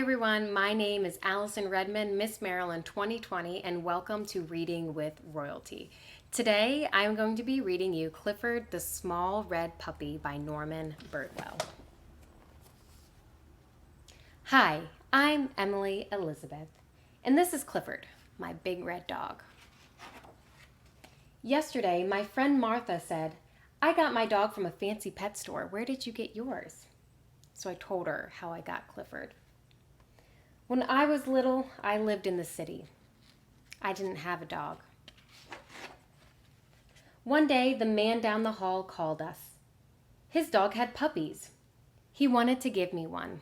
everyone, my name is Allison Redman, Miss Maryland 2020, and welcome to Reading with Royalty. Today, I'm going to be reading you Clifford the Small Red Puppy by Norman Birdwell. Hi, I'm Emily Elizabeth, and this is Clifford, my big red dog. Yesterday, my friend Martha said, "I got my dog from a fancy pet store. Where did you get yours?" So I told her how I got Clifford. When I was little, I lived in the city. I didn't have a dog. One day, the man down the hall called us. His dog had puppies. He wanted to give me one.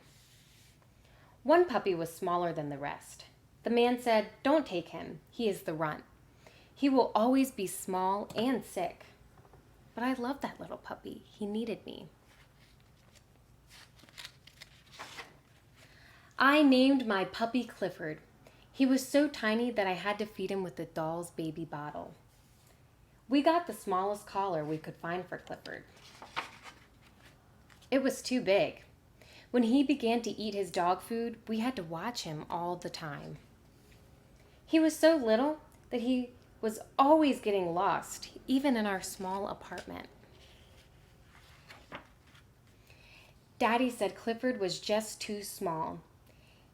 One puppy was smaller than the rest. The man said, "Don't take him. He is the runt. He will always be small and sick." But I loved that little puppy. He needed me. I named my puppy Clifford. He was so tiny that I had to feed him with the doll's baby bottle. We got the smallest collar we could find for Clifford. It was too big. When he began to eat his dog food, we had to watch him all the time. He was so little that he was always getting lost, even in our small apartment. Daddy said Clifford was just too small.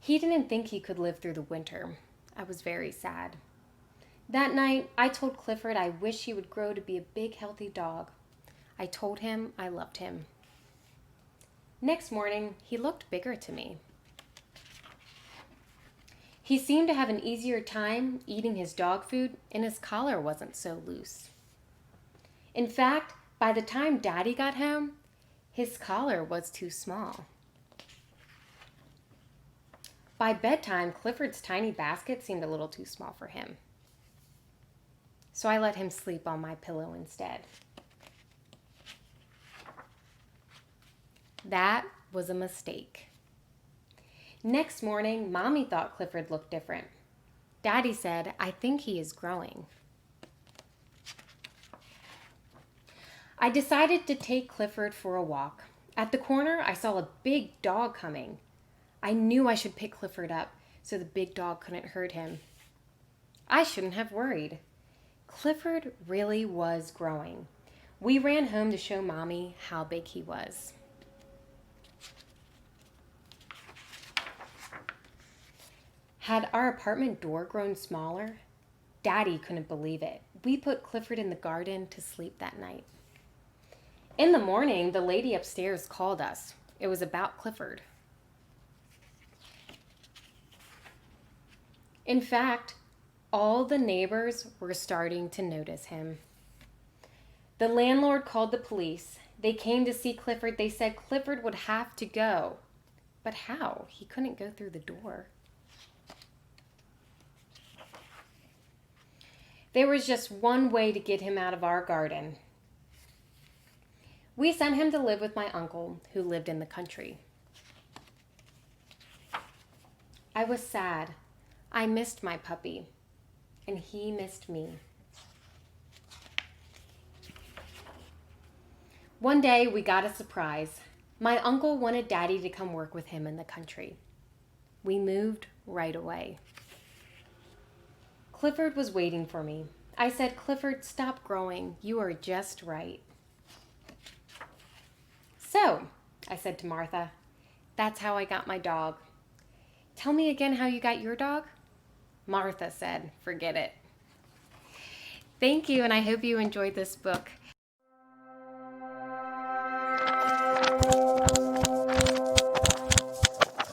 He didn't think he could live through the winter. I was very sad. That night, I told Clifford I wish he would grow to be a big, healthy dog. I told him I loved him. Next morning, he looked bigger to me. He seemed to have an easier time eating his dog food, and his collar wasn't so loose. In fact, by the time Daddy got home, his collar was too small. By bedtime, Clifford's tiny basket seemed a little too small for him. So I let him sleep on my pillow instead. That was a mistake. Next morning, Mommy thought Clifford looked different. Daddy said, "I think he is growing." I decided to take Clifford for a walk. At the corner, I saw a big dog coming. I knew I should pick Clifford up so the big dog couldn't hurt him. I shouldn't have worried. Clifford really was growing. We ran home to show Mommy how big he was. Had our apartment door grown smaller? Daddy couldn't believe it. We put Clifford in the garden to sleep that night. In the morning, the lady upstairs called us. It was about Clifford. In fact, all the neighbors were starting to notice him. The landlord called the police. They came to see Clifford. They said Clifford would have to go. But how? He couldn't go through the door. There was just one way to get him out of our garden. We sent him to live with my uncle, who lived in the country. I was sad. I missed my puppy, and he missed me. One day, we got a surprise. My uncle wanted Daddy to come work with him in the country. We moved right away. Clifford was waiting for me. I said, "Clifford, stop growing. You are just right." "So," I said to Martha, "that's how I got my dog. Tell me again how you got your dog?" Martha said, "Forget it." Thank you, and I hope you enjoyed this book.